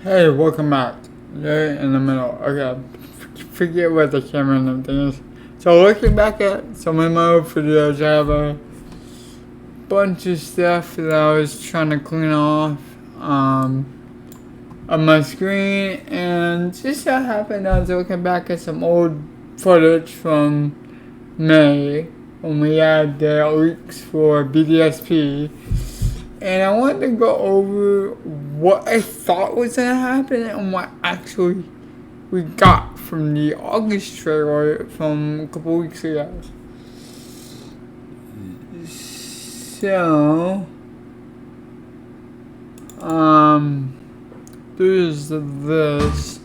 Hey, welcome back. You're in the middle. Okay, forget what the camera and everything is. So looking back at some of my old videos, I have a bunch of stuff that I was trying to clean off on my screen, and just so happened I was looking back at some old footage from May when we had the leaks for BDSP. And I wanted to go over what I thought was going to happen and what actually we got from the August trailer from a couple weeks ago. So, there's this.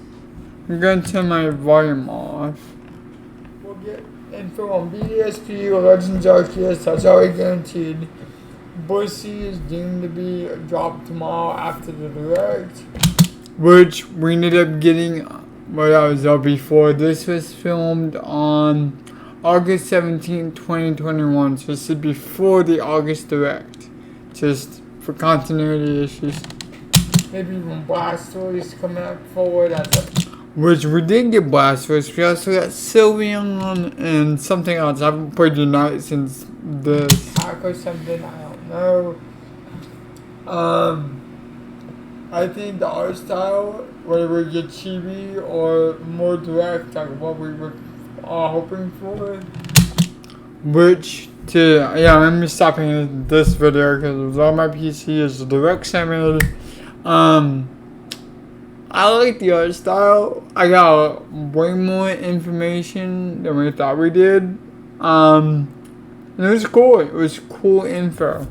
I'm going to turn my volume off. We'll get info on BDSP, Legends Arceus, that's already guaranteed. Bussy is deemed to be dropped tomorrow after the direct, which we ended up getting. Well, that was up before. This was filmed on August 17th, 2021, so this is before the August direct, just for continuity issues. Maybe even Blastoise coming up forward as a, which we did get Blastoise. We also got Sylveon and something else. I haven't played Unite since this. Hack or something, I don't know. I think the art style, whether we get chibi or more direct, like what we were hoping for. Which, yeah, I'm gonna be stopping this video because it was on my PC. It's the directs I made. I like the art style. I got way more information than we thought we did. And it was cool. It was cool info.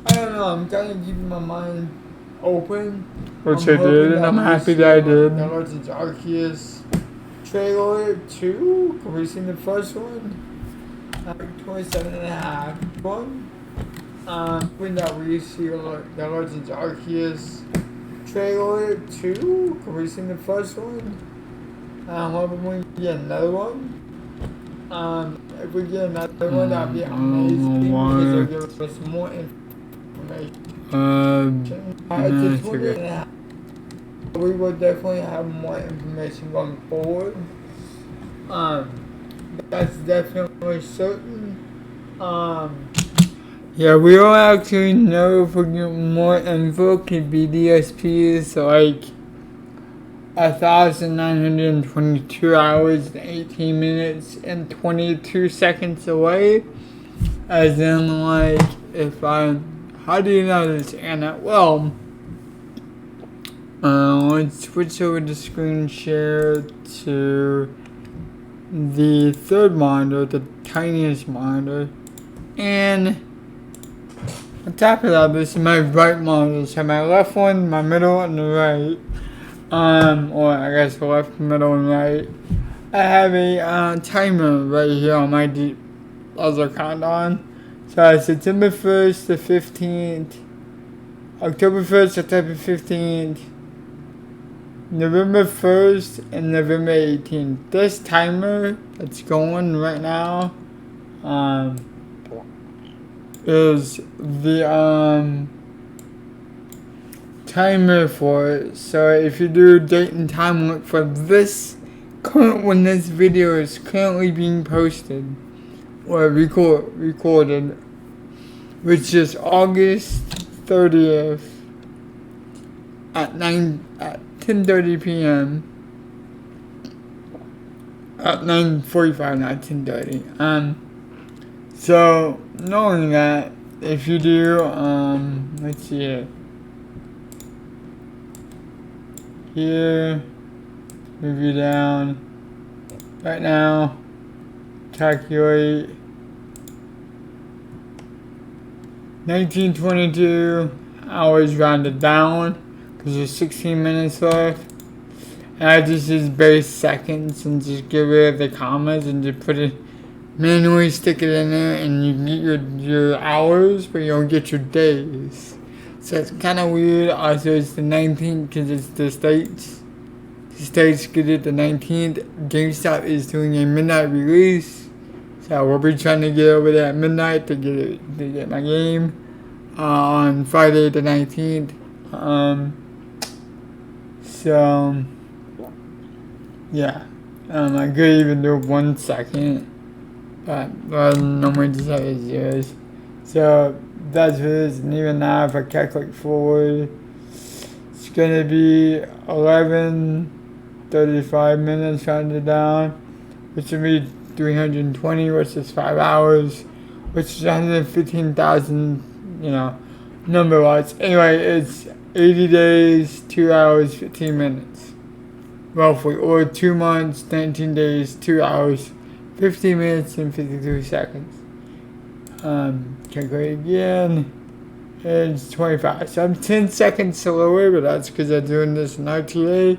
I don't know. I'm kind of keeping my mind open. Which I did, and I'm happy that I did. The Legends Arceus trailer 2. Have we seen the first one? 27.5 one. When that we see the Legends Arceus trailer 2. Have we seen the first one? Hoping we get another one. If we get another one, that'd be amazing because it'll give us more information. We will definitely have more information going forward. That's definitely certain. Yeah, we don't actually know if we're getting more info. Could be DSP is like 1,922 hours and 18 minutes and 22 seconds away. As in, like, how do you know this, Anna? Well, let's switch over to screen share to the third monitor, the tiniest monitor. And on top of that, this is my right monitor. So my left one, my middle, and the right. Or I guess left, middle, and right. I have a timer right here on my other countdown. So September 1st to 15th, October 1st, October 15th, November 1st, and November 18th. This timer that's going right now is the timer for it. So if you do date and time look for this current when this video is currently being posted or recorded, which is August 30th at 10:30 p.m. at 9:45, not 10:30. So knowing that, if you do, let's see it. Here, move you down. Right now, calculate 1922 hours rounded down because there's 16 minutes left. And I just use base seconds and just get rid of the commas and just put it, manually stick it in there, and you get your hours, but you don't get your days. So it's kind of weird. Also, it's the 19th because it's the States. The States get it the 19th. GameStop is doing a midnight release. So we'll be trying to get over there at midnight to get my game on Friday the 19th. So, yeah. I could even do 1 second. But normally just have it zeros. So, that's what it is. And even now, if I calculate forward, it's gonna be 11:35 minutes rounded down, which would be 320, which is 5 hours, which is 115,000, number wise. Anyway, it's 80 days, 2 hours, 15 minutes, roughly, or 2 months, 19 days, 2 hours, 15 minutes, and 53 seconds. Calculate again. It's 25. So I'm 10 seconds slower, but that's because I'm doing this in RTA.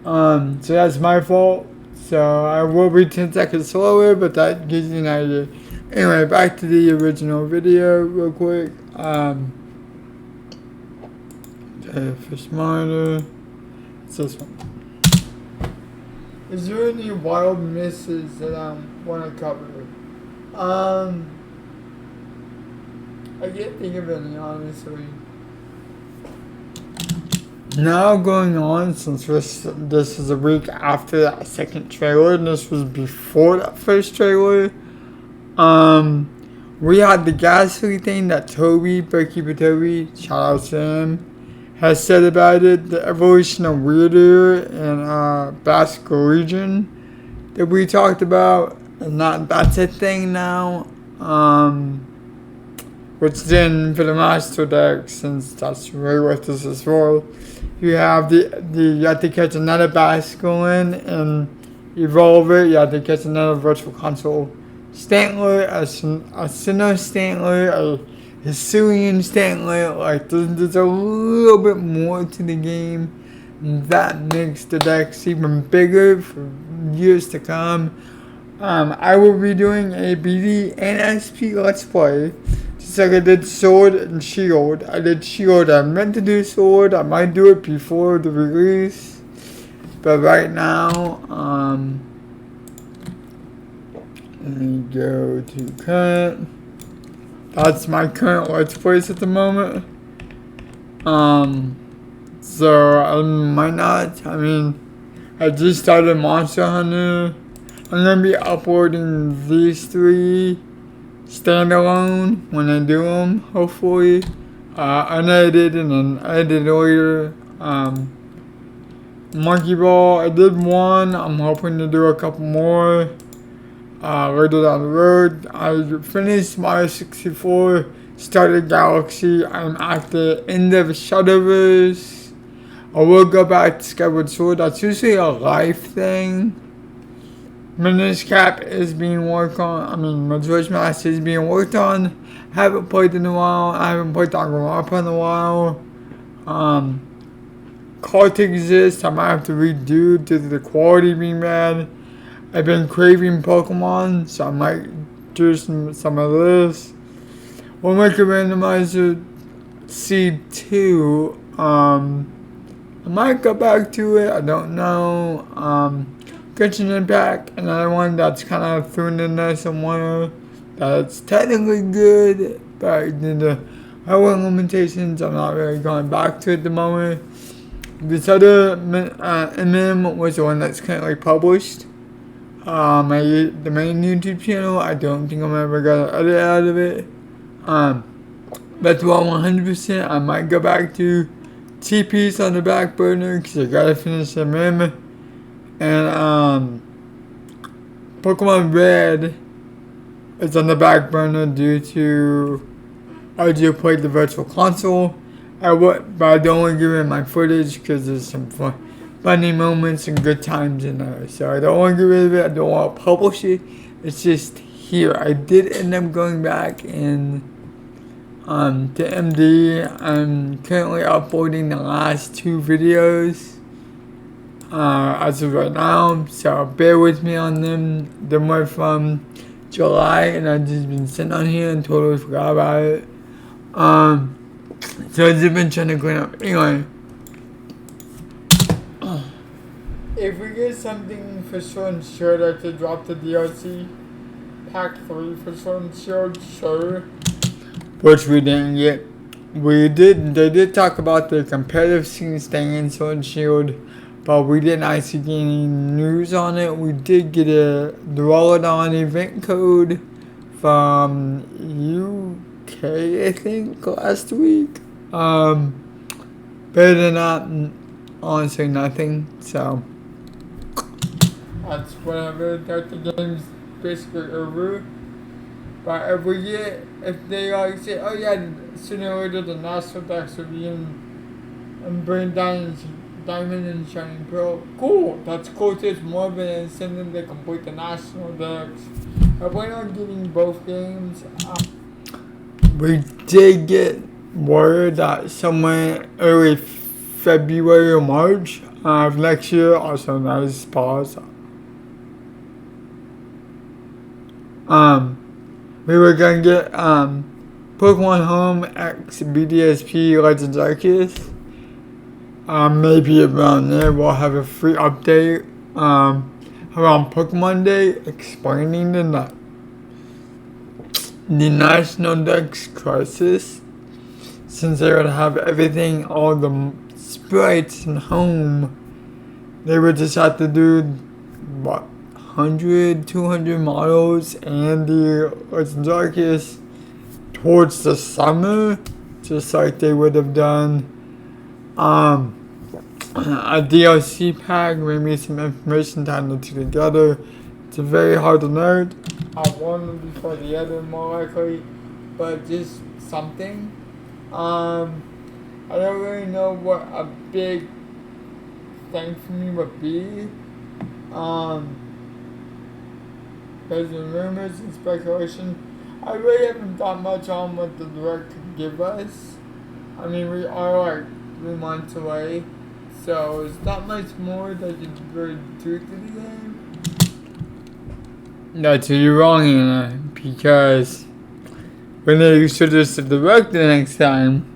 So that's my fault. So I will be 10 seconds slower, but that gives you an idea. Anyway, back to the original video real quick. For smarter, it's this one. Is there any wild misses that I want to cover? I can't think of any, honestly. Now going on, since this is a week after that second trailer, and this was before that first trailer, we had the ghastly thing that Toby, Bookkeeper Toby, shout out to him, has said about it, the evolution of weirder in Basque region that we talked about, and that's a thing now. Which then for the master deck, since that's really what this is for, you have you have to catch another Basculin and evolve it. You have to catch another virtual console Stantler, a Sinnoh Stantler, a Hisuian Stantler. Like there's a little bit more to the game that makes the decks even bigger for years to come. I will be doing a BD and SP Let's Play. Just like I did Sword and Shield. I did Shield. I meant to do Sword. I might do it before the release. But right now, let me go to current. That's my current Let's Plays at the moment. So I might not. I just started Monster Hunter. I'm going to be uploading these 3 standalone when I do them, hopefully. Unedited and then edited later. Monkey Ball, I did 1. I'm hoping to do a couple more later down the road. I finished Mario 64, started Galaxy. I'm at the end of Shadowverse. I will go back to Skyward Sword. That's usually a life thing. Minish Cap is being worked on. Majora's Mask is being worked on. Haven't played in a while. I haven't played Danganronpa in a while. Cult exists. I might have to redo due to the quality being bad. I've been craving Pokemon, so I might do some of this. We'll make a randomizer Seed 2. I might go back to it. I don't know. Genshin Impact, another one that's kind of thrown in there somewhere. That's technically good, but due to hardware limitations, I'm not really going back to it at the moment. This other MM was the one that's currently published. The main YouTube channel, I don't think I'm ever gonna edit out of it. But well, 100%, I might go back to TP's on the back burner because I gotta finish MM. And Pokemon Red is on the back burner due to I just played the virtual console. But I don't want to give it my footage because there's some funny moments and good times in there. So I don't want to get rid of it. I don't want to publish it. It's just here. I did end up going back and to MD. I'm currently uploading the last 2 videos. As of right now, so bear with me on them. They're more from July, and I've just been sitting on here and totally forgot about it. So I've just been trying to clean up. Anyway, if we get something for Sword and Shield, I could drop the DLC Pack 3 for Sword and Shield, sure. Which we didn't get. they did talk about the competitive scene staying in Sword and Shield, but we didn't actually get any news on it. We did get the Rolladon event code from UK, I think, last week. Better than that, honestly, nothing. So that's whatever. That the game's basically over. But every year, if they like say, oh yeah, sooner or later the national decks will be in Brain Diamond and Shining Pearl. Cool, that's cool too. It's more of an incentive to complete the national decks. I plan on getting both games. We did get word that somewhere early February or March of next year, also known as pause. We were gonna get Pokemon Home X BDSP Legends Arceus. Maybe around there we'll have a free update around Pokemon Day explaining the National Dex Crisis, since they would have everything, all the sprites in home. They would just have to do what, 100, 200 models and the Legends Arceus towards the summer, just like they would have done a DLC pack, maybe some information tying the two together. It's very hard to learn. One before the other, more likely, but just something. I don't really know what a big thing for me would be. There's the rumors and speculation. I really haven't thought much on what the direct could give us. I mean, we are like 3 months away, so there's not much more that you could really do to the game. That's where you're wrong, Anna, because when they should just direct the next time,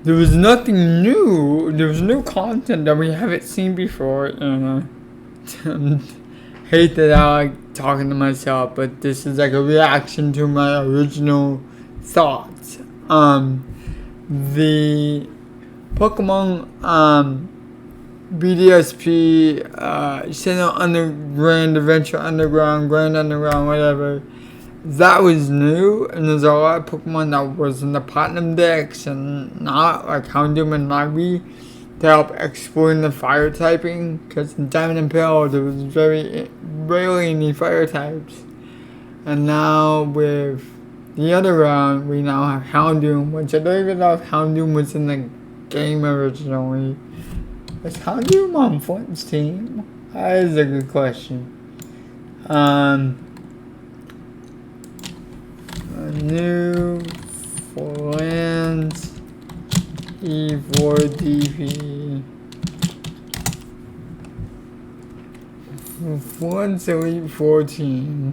there was nothing new. There was new content that we haven't seen before, Anna. Hate that I like talking to myself, but this is like a reaction to my original thoughts. The Pokemon BDSP Sinnoh Underground Adventure Underground, Grand Underground, whatever. That was new, and there's a lot of Pokemon that was in the Platinum decks and not, like Houndoom and Nagby, to help exploring the fire typing, because in Diamond and Pearl there was very rarely any fire types. And now with the other round, we now have Houndoom, which I don't even know if Houndoom was in the game originally. Was Houndoom on Flint's team? That is a good question. New Flint E4DP. Flint's Elite 14.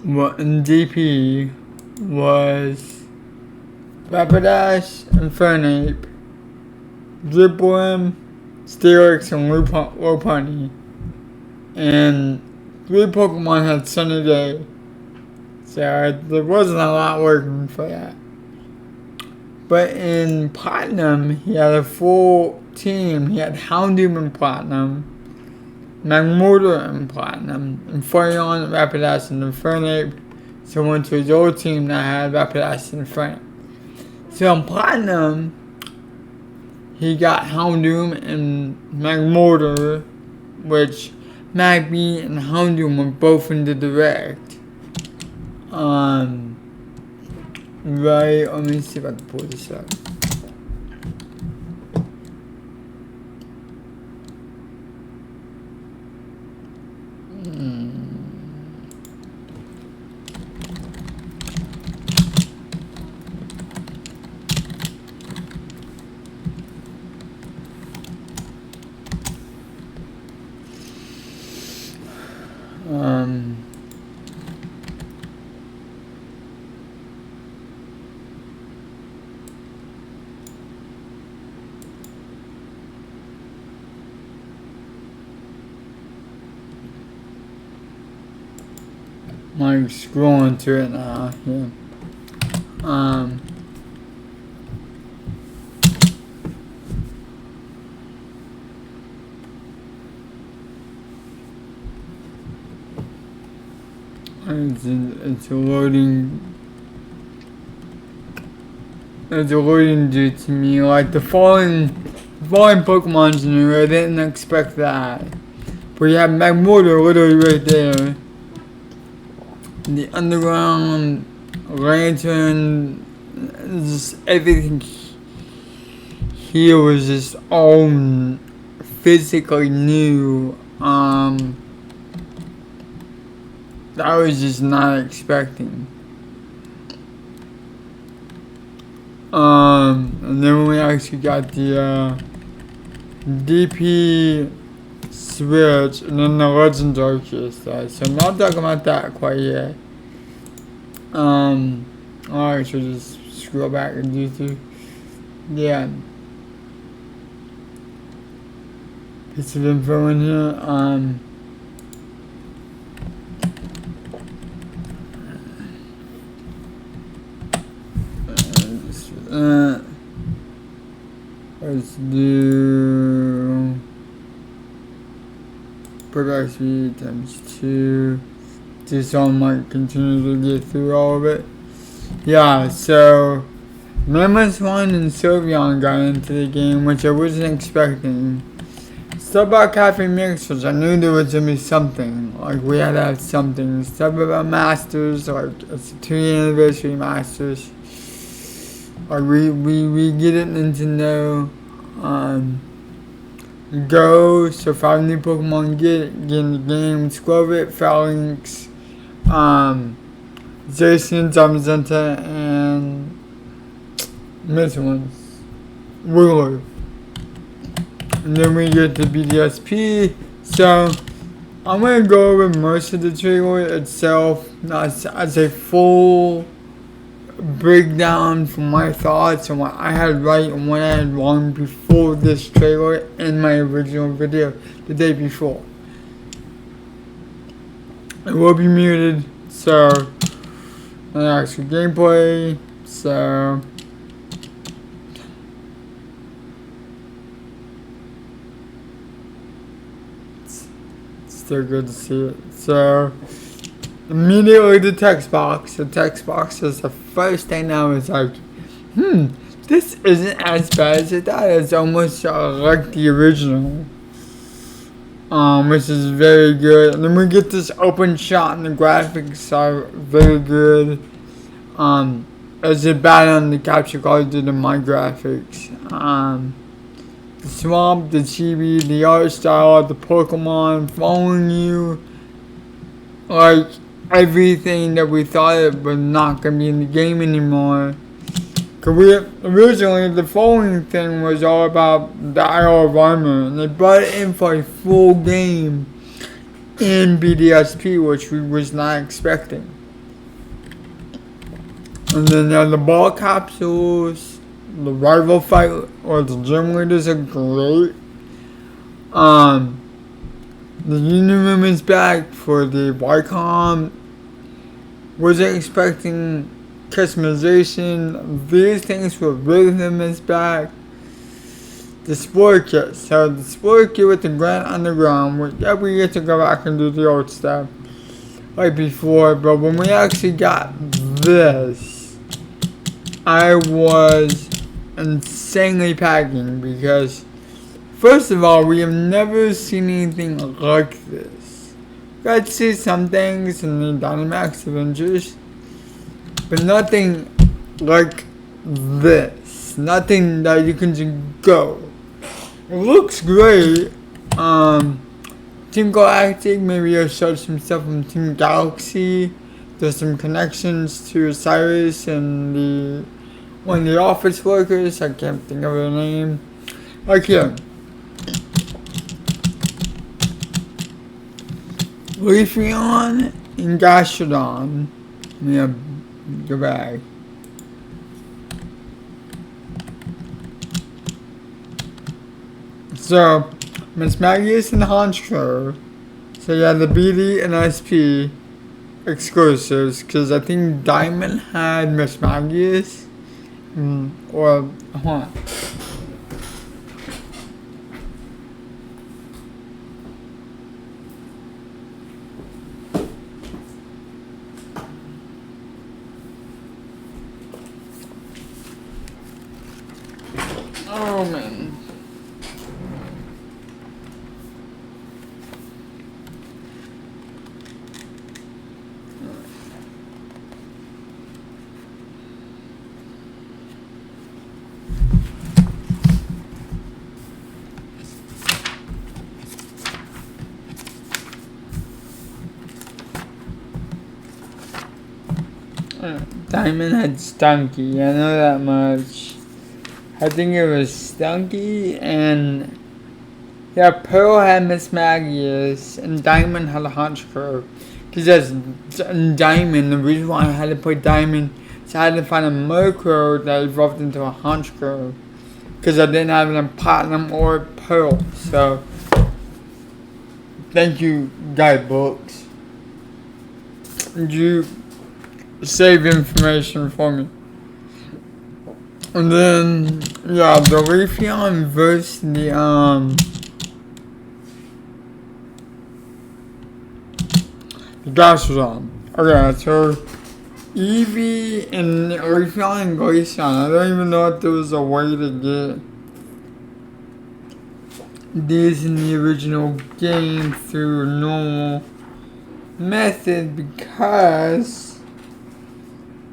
What in DP was Rapidash, Infernape, Dripblim, Steelix, and Lopunny. And 3 Pokemon had Sunny Day. So there wasn't a lot working for that. But in Platinum, he had a full team. He had Houndoom in Platinum, Magmortar in Platinum, and Flareon, Rapidash, and Infernape. So went to his old team that had Rapidash and Infernape. So in Platinum, he got Houndoom and Magmortar, which Magby and Houndoom were both in the direct. Right, let me see if I can pull this up. like scrolling through it now. Yeah. It's loading. It's loading due to me. Like the falling Pokemon's new. I didn't expect that. But you have Magmortar literally right there. The underground lantern, just everything here was just all physically new. That I was just not expecting. And then we actually got the DP switch and then the legendary stuff. So I'm not talking about that quite yet. Alright, so just scroll back and do two. Yeah. Piece of info in here. Let's do product speed times 2. Just so I might continue to get through all of it. Yeah, so Mammoth 1 and Sylveon got into the game, which I wasn't expecting. Stuff about Cafe Mix, which I knew there was gonna be something. Like we had to have something. Stuff about Masters, like it's a 2-year anniversary Masters. Like we get it Nintendo. Go, so 5 new Pokemon get in the game. Squirtle, Phalanx, Jason, Zamazenta, and missing ones. Ruler. And then we get the BDSP. So I'm gonna go over most of the trailer itself, not as a full breakdown from my thoughts and what I had right and what I had wrong before this trailer in my original video the day before. It will be muted, so and actual gameplay, so it's still good to see it. So immediately the text box. The text box is the first thing that was like, this isn't as bad as I thought. It's almost like the original. Which is very good. And then we get this open shot and the graphics are very good. As a bad on the capture card did in my graphics. The swamp, the chibi, the art style, the Pokemon following you. Like everything that we thought it was not going to be in the game anymore. Cause originally the following thing was all about the Isle of Armor, and they brought it in for a full game in BDSP, which we was not expecting. And then the ball capsules, the rival fight, or the gym leaders are great. The Union Room is back for the Wycom. Wasn't expecting customization. These things for Rhythm is back. The Sport Kit. So the Sport Kit with the Grand Underground. We get to go back and do the old stuff like before. But when we actually got this, I was insanely packing because first of all, we have never seen anything like this. Got to see some things in the Dynamax Avengers, but nothing like this. Nothing that you can just go. It looks great. Team Galactic, maybe I'll show some stuff from Team Galaxy. There's some connections to Cyrus and one of the office workers. I can't think of her name. Like here. Leafeon and Gastrodon. Yeah, go back. So, Miss Magius and Honchkrow. So yeah, the BD and SP. exclusives, because I think Diamond had Miss Maggie's. Or, hold on. Oh man. Diamond had Stunky, I know that much. I think it was Stunky and yeah, Pearl had Miss Maggie's and Diamond had a Hunch Crow. Because that's Diamond, the reason why I had to put Diamond is I had to find a Murkrow that evolved into a Hunch Crow. Because I didn't have a Platinum or Pearl. So, thank you, Guidebooks. You save information for me. And then, yeah, the Raytheon versus the, Gastrodon. Okay, so Eevee and Raytheon and Glaceon. I don't even know if there was a way to get these in the original game through a normal method because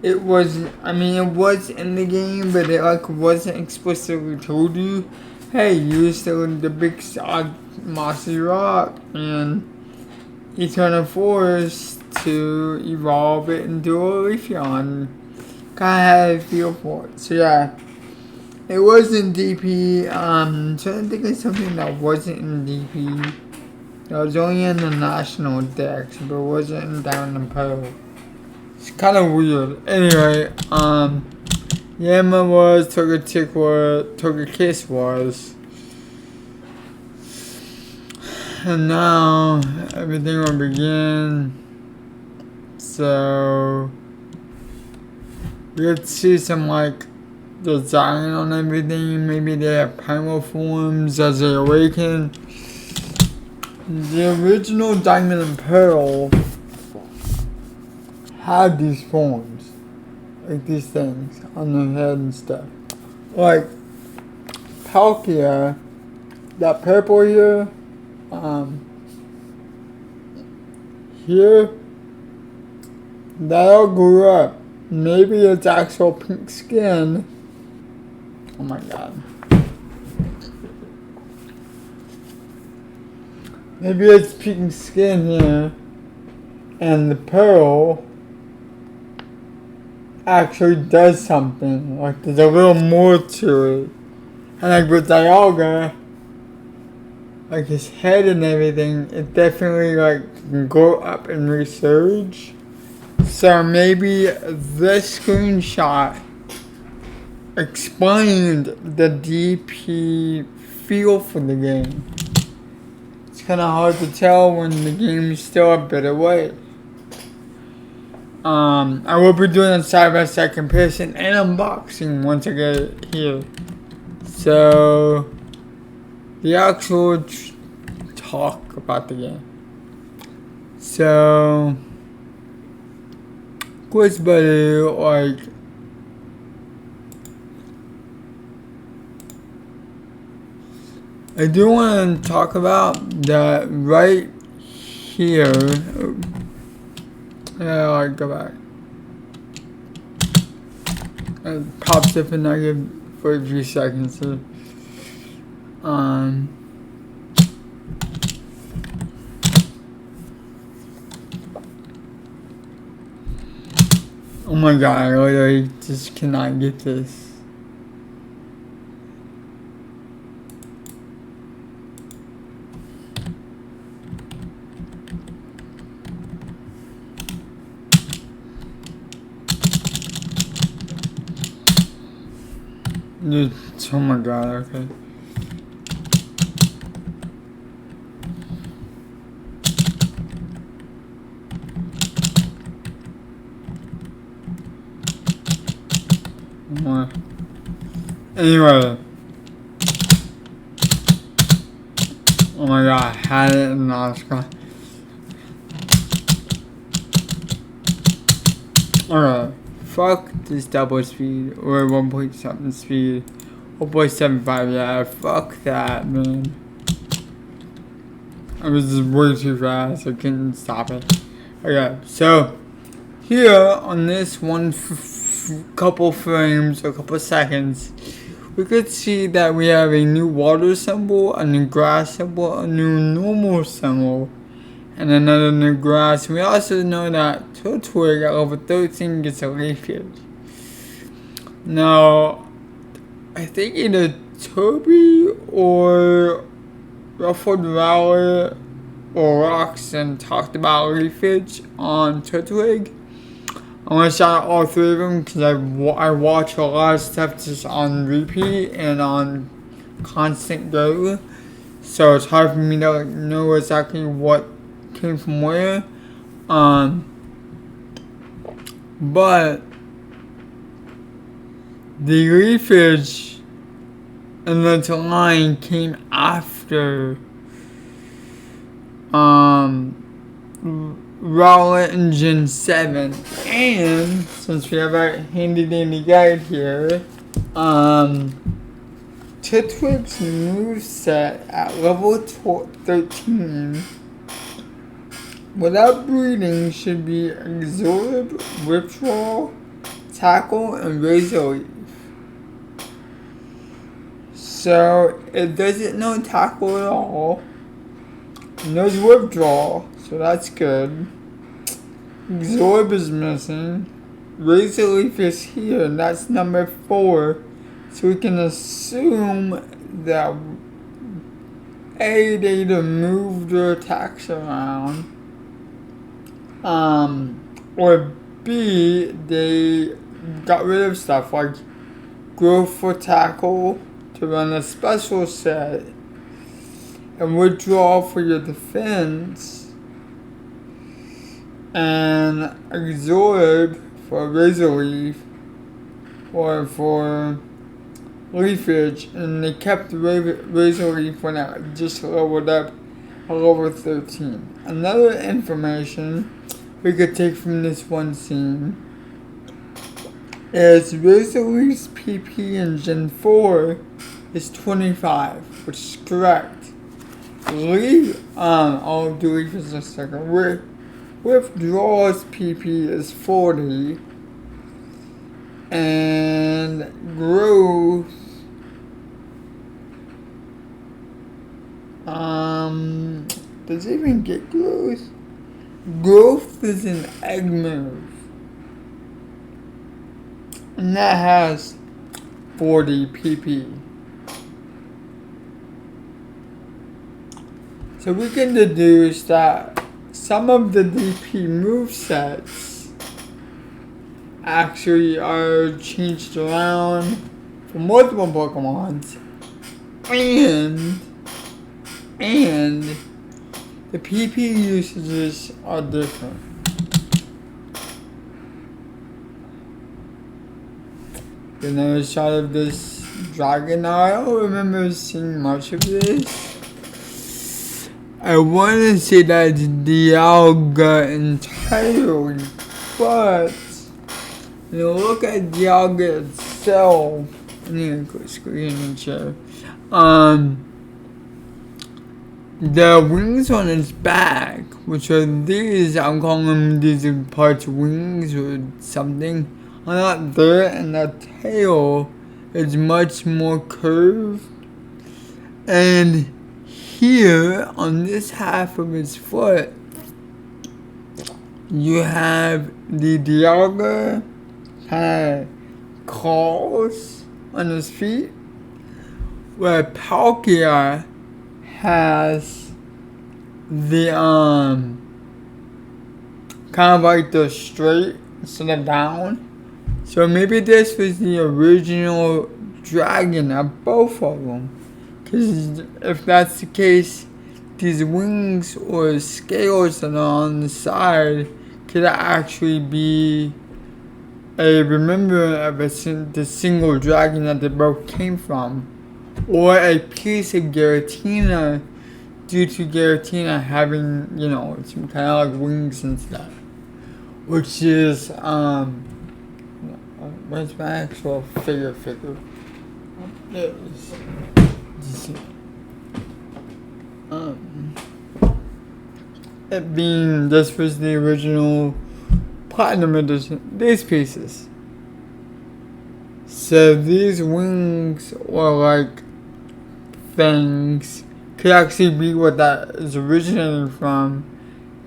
it was, I mean, it was in the game, but it like wasn't explicitly told you, hey, use the big mossy rock and Eternal Force to evolve it into a Raytheon. Kinda had a feel for it. So yeah, it was in DP. I'm trying to think of something that wasn't in DP. It was only in the national decks, but it wasn't in Down and Pearl. It's kind of weird. Anyway, Yama was, Togekiss was. And now everything will begin. So let's see some like design on everything. Maybe they have primal forms as they awaken. The original Diamond and Pearl had these forms, like these things on their head and stuff. Like Palkia, that purple here. Here, that all grew up. Maybe it's actual pink skin. Oh my god. Maybe it's pink skin here. And the pearl actually does something. Like there's a little more to it. And like with Dialga, like his head and everything, it definitely like can go up and resurge. So maybe this screenshot explained the DP feel for the game. It's kind of hard to tell when the game is still a bit away. I will be doing a side-by-side comparison and unboxing once I get it here. So the actual talk about the game. So, Quiz Buddy, like, I do want to talk about that right here. Yeah, like, go back. It pops up and I give for a few seconds. So, oh my god, I literally just cannot get this. Oh my god, okay. Anyway. Oh my god, I had it in Oscar. Alright, fuck this double speed or 1.7 speed. 1.75, yeah, fuck that, man. I was just way too fast, I couldn't stop it. Okay, so here on this couple frames, a couple seconds, we could see that we have a new water symbol, a new grass symbol, a new normal symbol, and another new grass. We also know that Turtwig at level 13 gets a leafage. Now, I think either Toby or Ruffled Rowlet or Roxanne talked about leafage on Turtwig. I want to shout out all three of them because I watch a lot of stuff just on repeat and on constant go. So it's hard for me to know exactly what came from where. But the leafage in the line came after Rowlet in Gen 7, and since we have our handy dandy guide here, Turtwig's moveset at level 13 without breeding should be Absorb, Withdrawal, Tackle, and Razor Leaf. So it doesn't know Tackle at all. It knows Withdrawal, so that's good. Absorb is missing. Razor Leaf is here, and that's number 4. So we can assume that A, they either moved their attacks around, or B, they got rid of stuff like Growth for Tackle to run a special set, and Withdraw for your defense, and Absorb for Razor Leaf or for Leafage, and they kept Razor Leaf when I just leveled up at level 13. Another information we could take from this one scene is Razor Leaf's PP in Gen 4 is 25, which is correct. I'll do Leaf in a second. Withdrawal's PP is 40, and Growth, does it even get Growth? Growth is an egg move, and that has 40 PP. So we can deduce that some of the DP movesets actually are changed around for multiple Pokemons, and the PP usages are different. Another shot of this dragon. Now, I don't remember seeing much of this. I want to say that's Dialga entirely, but when you look at Dialga itself, I need a quick screen and share. The wings on its back, which are these, I'm calling them these parts wings or something, are not there, and the tail is much more curved. And here, on this half of his foot, you have the Dialga kind of claws on his feet, where Palkia has the kind of like the straight instead of down. So maybe this was the original dragon of both of them. Because if that's the case, these wings or scales that are on the side could actually be a remembrance of the single dragon that they both came from, or a piece of Giratina due to Giratina having, some kind of like wings and stuff. Which is, where's my actual figure? There it is. It being, this was the original Platinum Edition, these pieces. So these wings or like things could actually be what that is originating from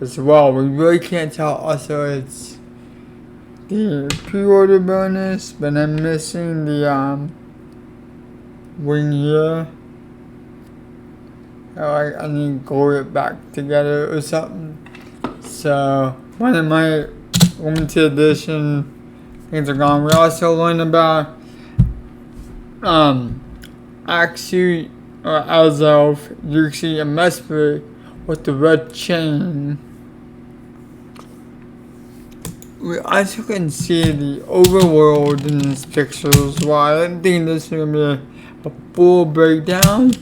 as well. We really can't tell. Also, it's the pre-order bonus, but I'm missing the wing here. I need to glue it back together or something. So one of my limited edition things are gone. We also learned about Axu or Azelf, Yuxi, and Mesper with the red chain. We also can see the overworld in this picture as well. I didn't think this was going to be a full breakdown,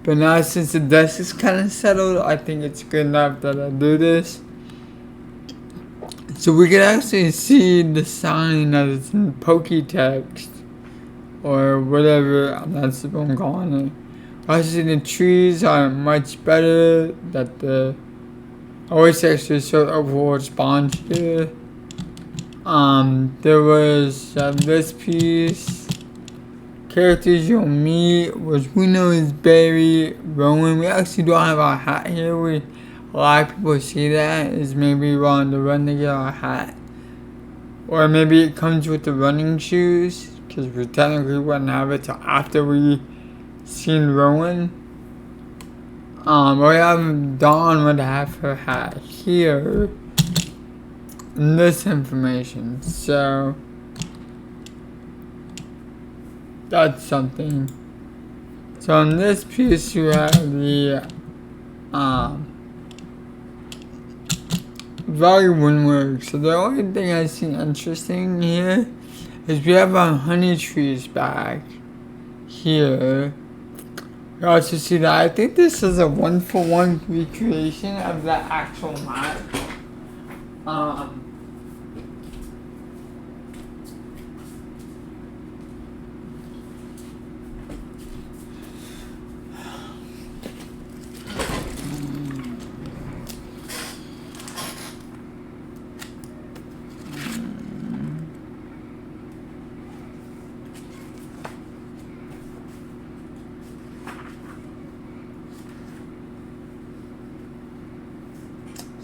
but now since the dust is kind of settled, I think it's good enough that I do this. So we can actually see the sign that it's in Poketext, or whatever that's what I'm calling it. Also, the trees are much better, that the always actually sort of overall response here. There was this piece, characters you'll meet, which we know is Barry, Rowan. We actually don't have our hat here. A lot of people see that is maybe we're on the run to get our hat, or maybe it comes with the running shoes, because we technically wouldn't have it till after we seen Rowan. We have Dawn would have her hat here in this information, so that's something. So in this piece you have the Value Windwork. So the only thing I see interesting here is we have our honey trees back here. You also see that I think this is a 1-for-1 recreation of the actual map.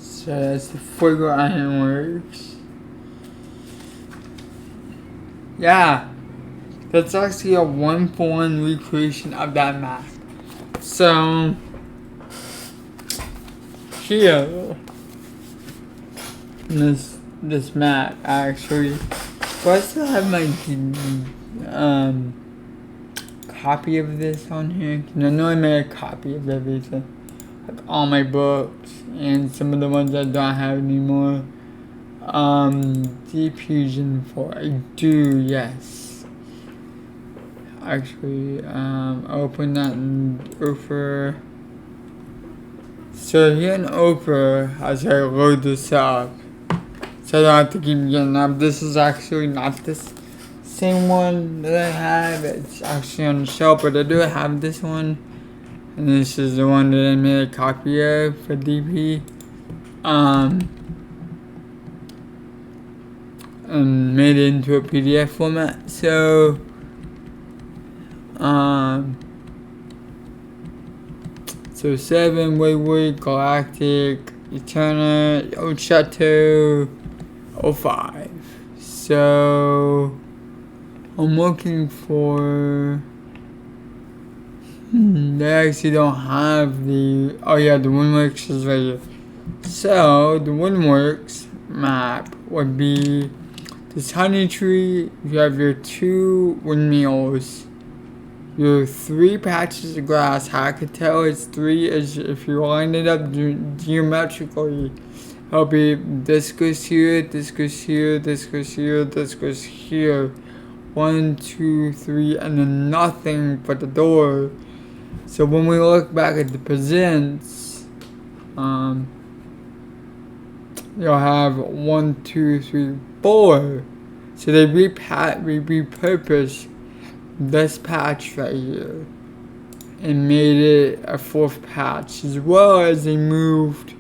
So that's the Fuego Ironworks. Yeah, that's actually a 1-for-1 recreation of that map. So here, in this map actually, do I still have my copy of this on here? I know I made a copy of everything, like all my books and some of the ones I don't have anymore. Diffusion 4, I do, yes. Actually, open that in Oprah. So here in Oprah, as I load this up, so I don't have to keep getting up. This is actually not this same one that I have. It's actually on the shelf, but I do have this one. And this is the one that I made a copy of for DP. And made it into a PDF format. So, so 7, Wayward, Galactic, Eterna, Old Chateau, 05. So, I'm looking for... They actually don't have the... Oh yeah, the Windworks is right here. So, the Windworks map would be this honey tree. You have your 2 windmills, your 3 patches of grass. How I could tell it's 3 is if you line it up geometrically, It'll be this goes here, this goes here, this goes here, this goes here. 1, 2, 3, and then nothing but the door. So when we look back at the presents, you'll have 1, 2, 3, 4. So they repurposed this patch right here and made it a 4th patch, as well as they moved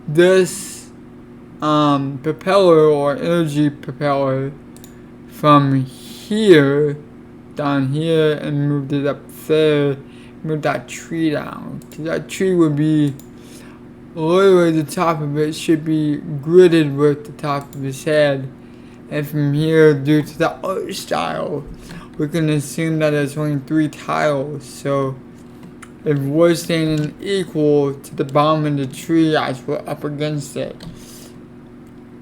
this propeller or energy propeller from here down here and moved it up there, moved that tree down, because that tree would be literally the top of it should be gridded with the top of his head. And from here, due to the art style, we can assume that there's only 3 tiles. So if we're standing equal to the bottom of the tree as we're up against it,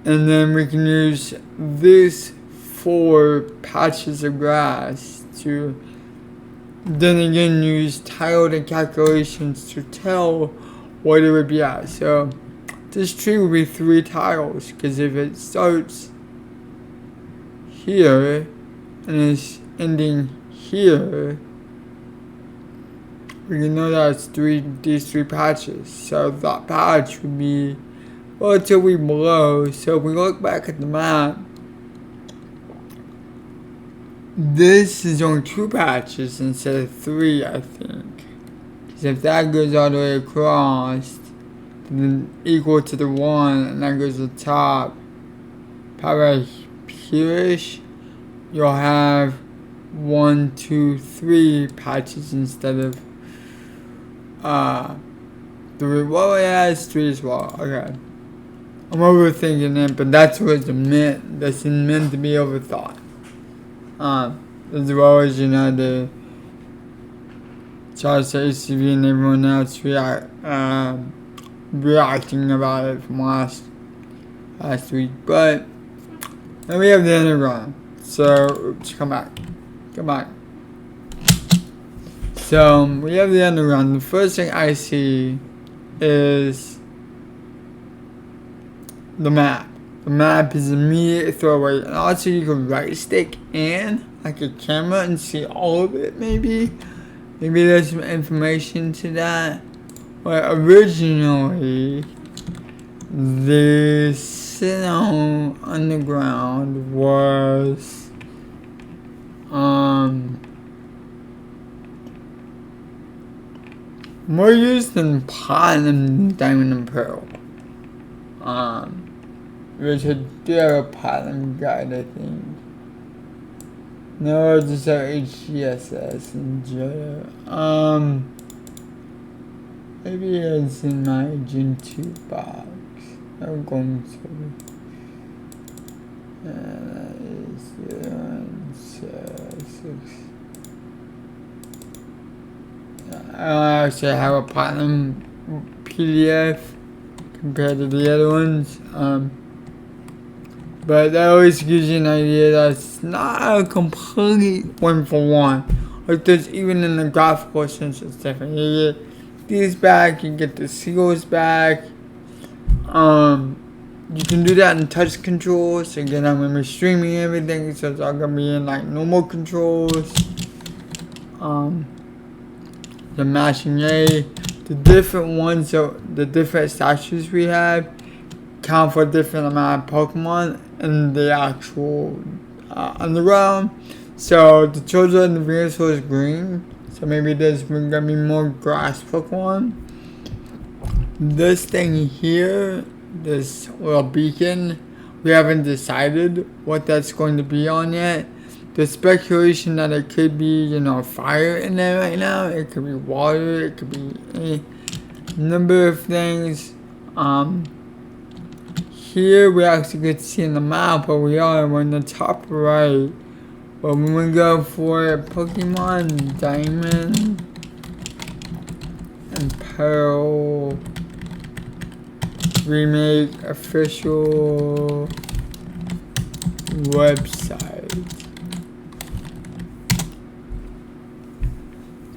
and then we can use these 4 patches of grass to then again use tiled and calculations to tell what it would be at. So this tree would be 3 tiles, because if it starts here and is ending here, we can know that it's these 3 patches. So that patch would be relatively below. So if we look back at the map, this is only 2 patches instead of 3, I think. Because if that goes all the way across, then equal to the 1, and that goes to the top, probably here-ish, you'll have 1, 2, 3 patches instead of 3. Well, yeah, it's 3 as well. Okay. I'm overthinking it, but that's what it's meant. That's meant to be overthought. As well as, you know, the Charles ACV and everyone else reacting about it from last week. But then we have the underground. So, oops, come back. So we have the underground. The first thing I see is the map. The map is immediate throwaway, and also you can right stick in like a camera and see all of it. Maybe there's some information to that. But originally, the Sinnoh Underground was more used than platinum, diamond, and pearl. Which would do have a platinum guide, I think. No, just our HGSS and Jodo. Maybe it's in my Gen 2 box. I'm going to. And that is 6. I don't actually have a platinum PDF compared to the other ones. But that always gives you an idea that it's not a complete 1-for-1. Like there's even in the graphical sense it's different. You get these back, you get the seals back. You can do that in touch controls. Again, I'm gonna be streaming everything, so it's all gonna be in like normal controls. The mashing A, the different ones, so the different statues we have count for a different amount of Pokemon in the actual underground. So the Chozo and the Venusaur is green, so maybe there's gonna be more grass Pokemon. This thing here, this little beacon, we haven't decided what that's going to be on yet. There's speculation that it could be, you know, fire in there right now. It could be water. It could be any number of things. Here we actually could see in the map where we're in the top right. But when we go for Pokemon Diamond and Pearl Remake official website,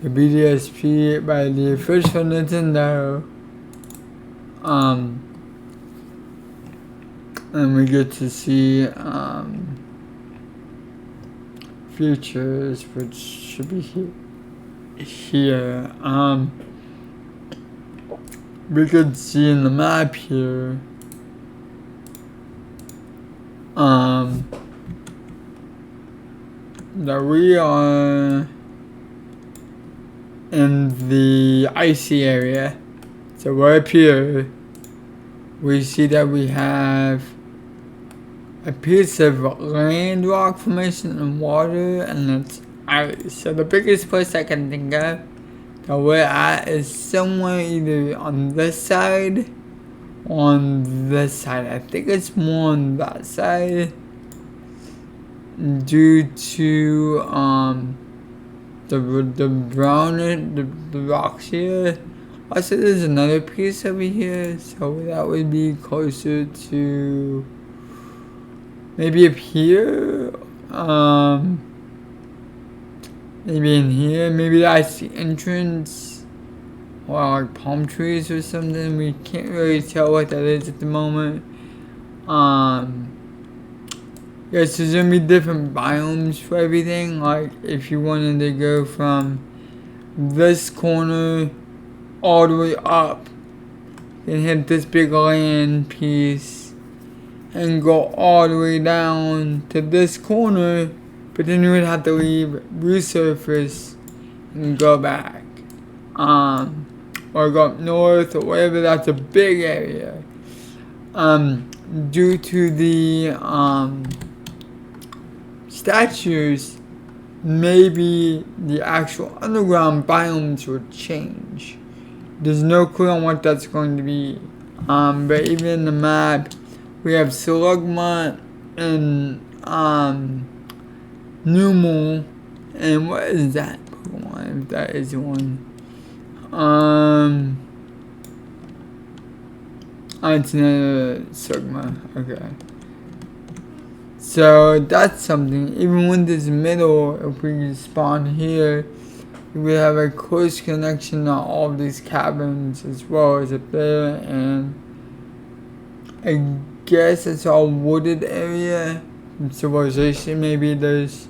the BDSP by the official Nintendo. And we get to see features which should be here. We could see in the map here that we are in the icy area. So we're up here. We see that we have a piece of land rock formation and water, and it's ice. So the biggest place I can think of that we're at is somewhere either on this side or on this side. I think it's more on that side due to the browner the rocks here. Also, there's another piece over here, so that would be closer to maybe up here, maybe in here, maybe that's the entrance, or like palm trees or something. We can't really tell what that is at the moment. Yes, there's gonna be different biomes for everything. Like if you wanted to go from this corner all the way up and hit this big land piece and go all the way down to this corner, but then you would have to leave resurface and go back, or go up north or whatever. That's a big area. Due to the statues, maybe the actual underground biomes will change. There's no clue on what that's going to be. But even in the map, we have Slugma and Numel, and what is that Pokemon? If that is one. It's another Slugma. Okay. So that's something. Even when this middle, if we spawn here, we have a close connection to all of these cabins as well as up there, and I guess it's all wooded area from civilization. Maybe there's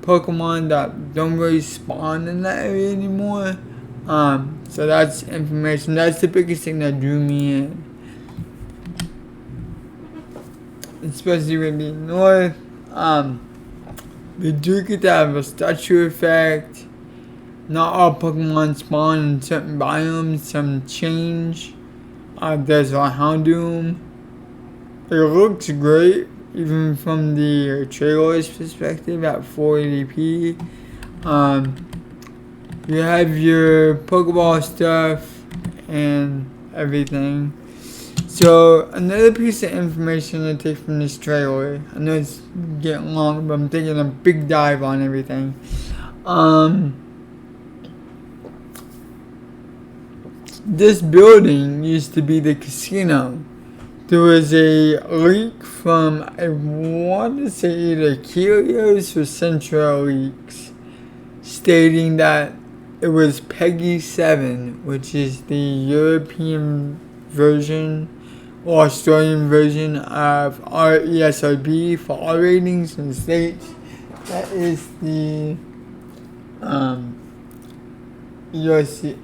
Pokemon that don't really spawn in that area anymore. So that's information. That's the biggest thing that drew me in. Especially when being north. We do get to have a statue effect. Not all Pokemon spawn in certain biomes, some change. There's a Houndoom. It looks great, even from the trailer's perspective at 480p. You have your Pokeball stuff and everything. So, another piece of information to take from this trailer. I know it's getting long, but I'm taking a big dive on everything. This building used to be the casino. There was a leak from, I want to say either Kelios or Central Leaks, stating that it was Peggy 7, which is the European version or Australian version of our ESRB for our ratings in the States. That is the USC,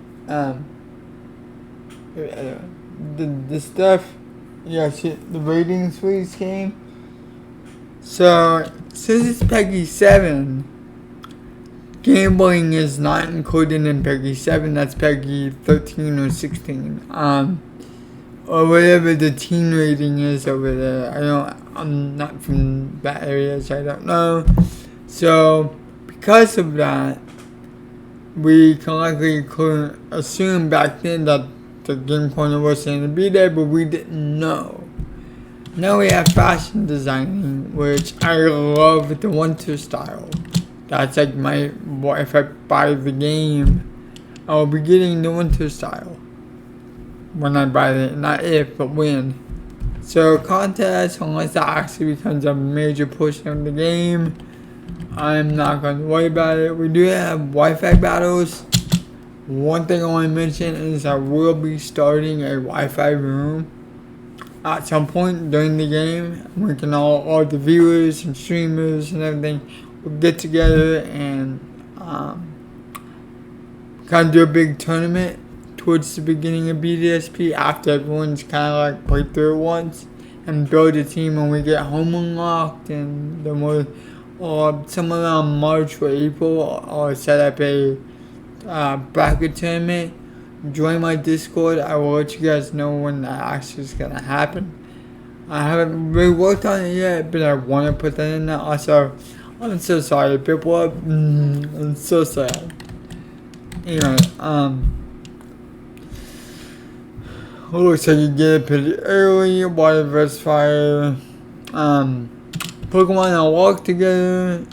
the stuff, the ratings for each game. So, since it's Peggy 7, gambling is not included in Peggy 7, that's Peggy 13 or 16. Or whatever the teen rating is over there. I'm not from that area, so I don't know. So, because of that, we can likely assume back then that the game corner was going to be there, but we didn't know. Now we have fashion designing, which I love the winter style. That's like if I buy the game, I'll be getting the winter style. When I buy it, not if, but when. So contest, unless that actually becomes a major portion of the game, I'm not going to worry about it. We do have Wi-Fi battles, One thing I want to mention is I will be starting a Wi-Fi room at some point during the game. We can all the viewers and streamers and everything will get together and kind of do a big tournament towards the beginning of BDSP after everyone's kind of like played through it once and build a team when we get home unlocked. And then we'll, or somewhere around March or April, I'll set up a bracket tournament. Join my Discord. I will let you guys know when that actually is gonna happen. I haven't really worked on it yet, but I want to put that in there. Also, I'm so sorry, people. I'm so sad. Anyway, looks like you get it pretty early. Waterverse Fire. Pokemon all walk together.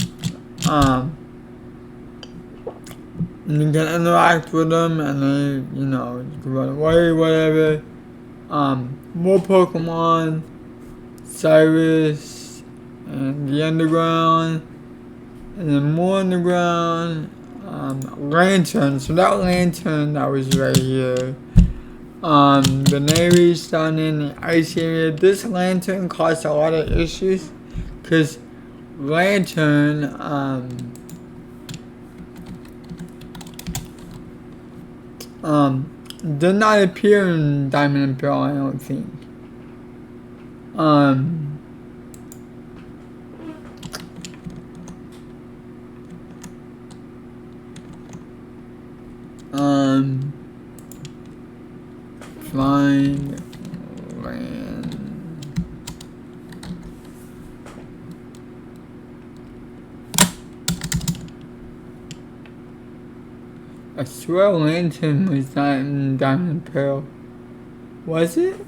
And you can interact with them, and then you can run away, whatever. More Pokemon, Cyrus, and the Underground, and then more Underground. Lantern. So that lantern that was right here. The Navy's down in the ice area. This lantern caused a lot of issues because lantern did not appear in Diamond and Pearl, I don't think. Find land. I swear Lantern was not in Diamond and Pearl. Was it?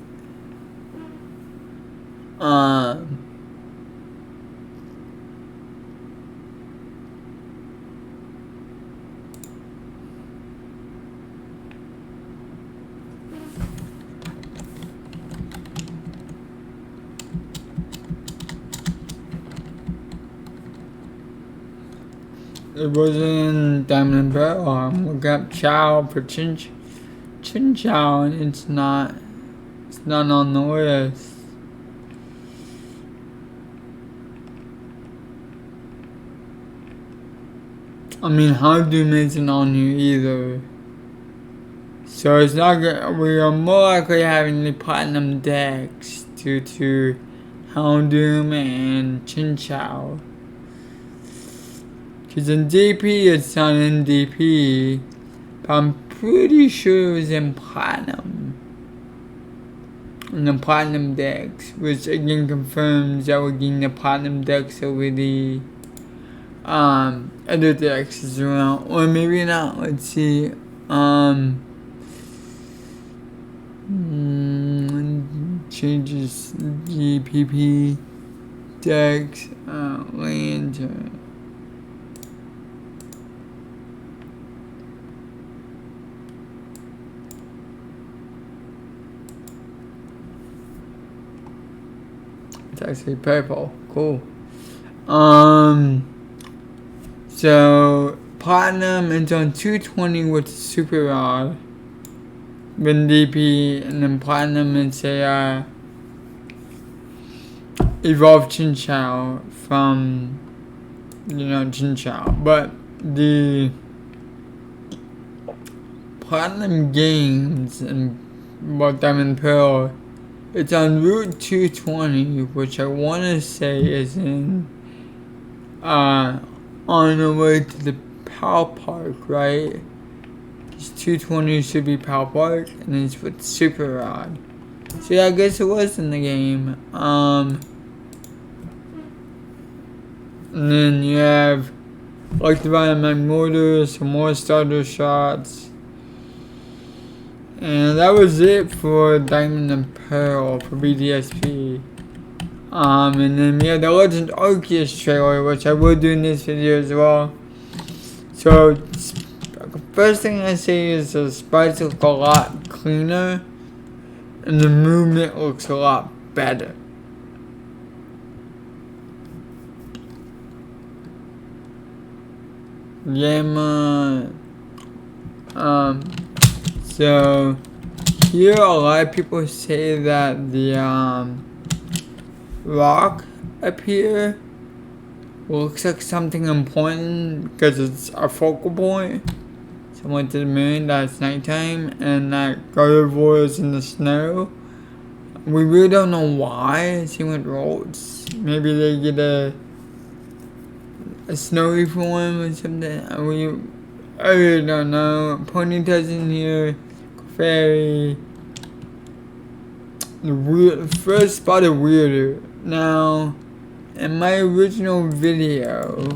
It wasn't in Diamond and Pearl. Look up Chow for Chin Chow, and it's not on the list. I mean, Houndoom isn't on here either. So it's not good. We are more likely having the platinum decks due to Houndoom and Chin Chow. Because in DP, it's not in DP, but I'm pretty sure it was in Platinum. In the Platinum decks, which again confirms that we're getting the Platinum decks over the other decks as well. Or maybe not, let's see. Changes GPP decks, Lantern. It's actually purple. Cool. So Platinum is on 220 with Super Rod. Then DP, and then Platinum is a evolved Chinchou from Chinchou. But the Platinum games and Diamond and Pearl, it's on Route 220, which I want to say is in on the way to the Power Park, right? 220 should be Power Park, and it's with Super Rod. So yeah, I guess it was in the game. And then you have like the Vitamin Mortar, some more starter shots. And that was it for Diamond and Pearl for BDSP. And then we have the Legend Arceus trailer, which I will do in this video as well. So first thing I say is the sprites look a lot cleaner and the movement looks a lot better. Gamma So here a lot of people say that the rock up here looks like something important because it's a focal point. Someone to the moon, that's nighttime, and that Gardevoir is in the snow. We really don't know why. Same with roads. Maybe they get a snowy form or something. I really don't know. Ponyta's in here. Fairy. The first spot is weirder. Now, in my original video,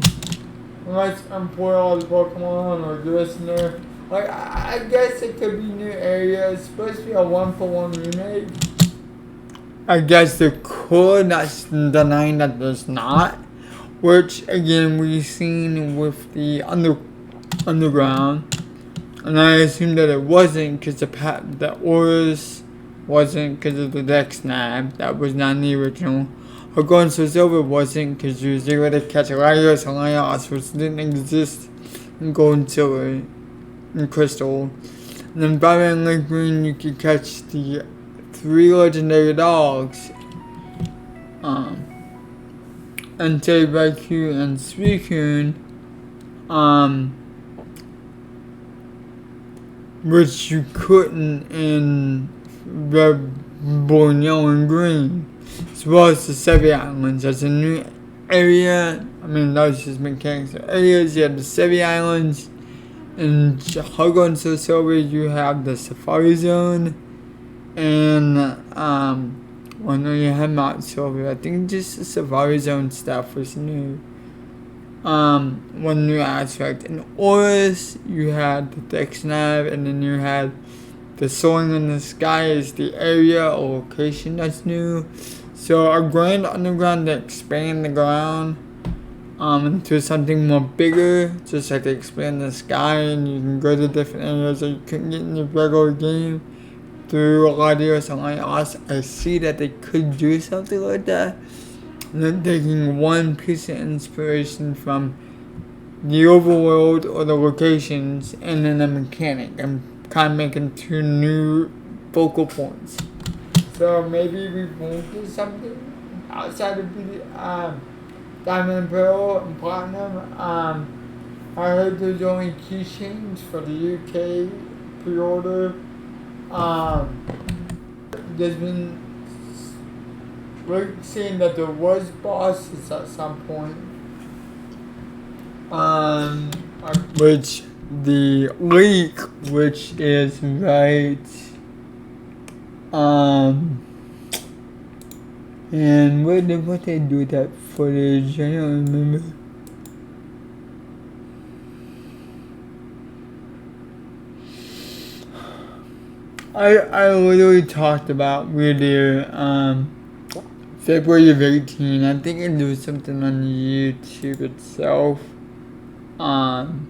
unless I'm pulling all the Pokemon or this and there, like, I guess it could be new areas. It's supposed to be a 1-for-1 remake. I guess there could, that's denying that there's not. Which, again, we've seen with the underground. And I assumed that it wasn't because the auras wasn't because of the deck snap. That was not in the original. Or going to silver wasn't because you was able to catch Laios and Laios, which didn't exist in gold and silver and crystal. And then Violet and Lake Green, you could catch the 3 legendary dogs. Entei, Raikou, and Suicune. Which you couldn't in Red, Blue, Yellow, and Green. As well as the 7 Islands. That's a new area. I mean, that's just mechanics of areas. You have the 7 Islands. In Hug on Silver, you have the Safari Zone. And, well, no, you have Mount Silver. I think just the Safari Zone stuff was new. One new aspect. In Oris, you had the deck snap, and then you had the soaring in the sky is the area or location that's new. So a grand underground to expand the ground into something more bigger, just like to expand the sky, and you can go to different areas that you couldn't get in the regular game through Latios and Laios. I see that they could do something like that. And then taking one piece of inspiration from the overworld or the locations and then a mechanic and kind of making 2 new focal points. So maybe we won't do something outside of Diamond and Pearl and Platinum. I heard there's only keychains for the UK pre-order. There's been we're seeing that there was bosses at some point. Which the leak, which is right. And what they do with that footage? I don't remember. I literally talked about Weird February of 18. I think I do something on YouTube itself. On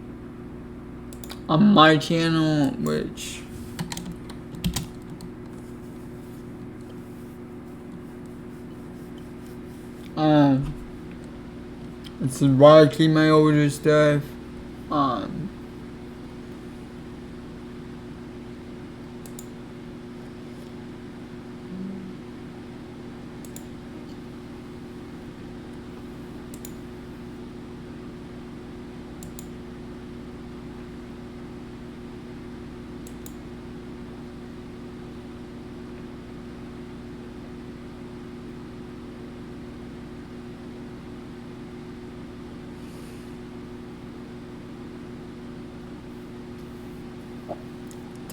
my channel, which this is why I keep my older stuff.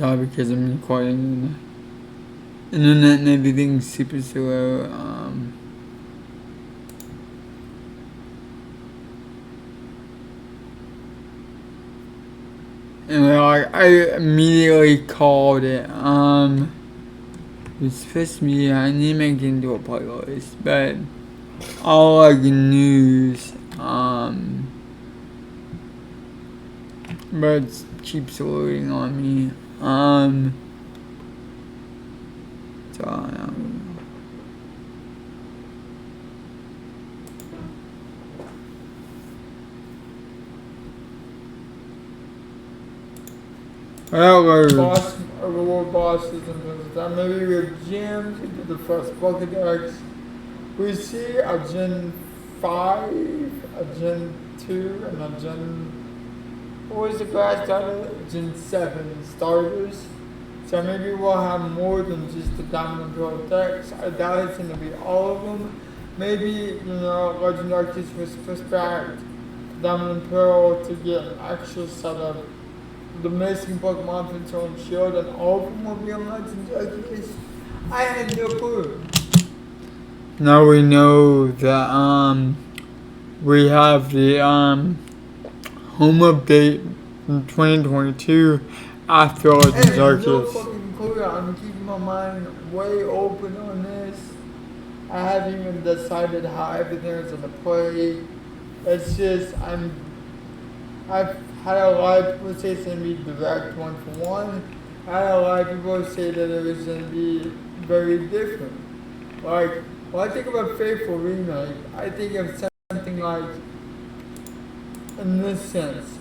Because I'm recording the internet and everything's super slow. And I immediately called it. It's supposed to be, I need to make it into a playlist, but all like news, but it keeps loading on me. So boss, reward bosses and things like that. Maybe with gems, we did the first Pokedex. We see a Gen 5, a Gen 2, and a Gen, what was the last starter? Gen 7 starters. So maybe we'll have more than just the Diamond and Pearl decks. I doubt it's going to be all of them. Maybe, Legend Arceus was pushed back to Diamond and Pearl to get an extra set of the missing Pokemon from Sword and Shield, and all of them will be on Legend Arceus. I had no clue. Now we know that we have the home update in 2022 after Legend Arceus. No fucking clue. I'm keeping my mind way open on this. I haven't even decided how everything is gonna play. It's just I've had a lot of people say it's gonna be direct 1-for-1. I had a lot of people say that it was gonna be very different. Like, when I think about Faithful Remake, I think of something like, in this sense,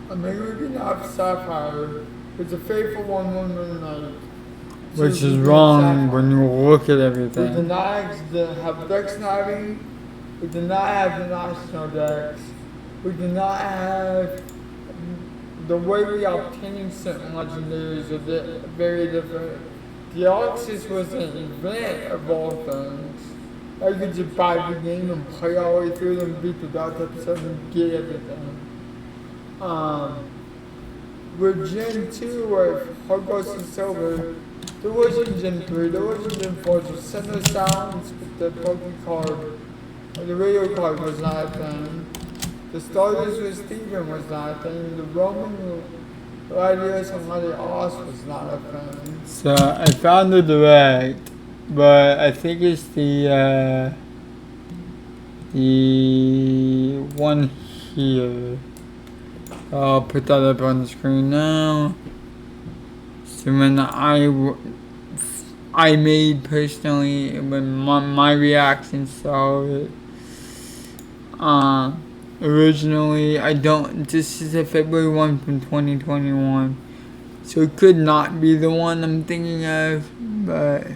maybe Ruby Knob Sapphire is a Faithful 1-1 Remake. Which is wrong when you look at everything. We did not have Dex Sniving. We did not have the National Dex. We did not have the way we are obtaining certain legendaries are very different. The Deoxys was an event of all things. I could just buy the game and play all the way through and beat the Dot episode and get everything. With Gen 2 with Hogos and Silver, there wasn't Gen 3, there wasn't Gen 4, just Center Sounds with the Poké card. The radio card was not a thing. The starters with Steven was not a thing. The Roman Gladius and Latios was not a thing. So I found the direct, but I think it's the one here. I'll put that up on the screen now. So when I made personally, when my reaction saw it, originally, this is a February 1 from 2021, so it could not be the one I'm thinking of, but,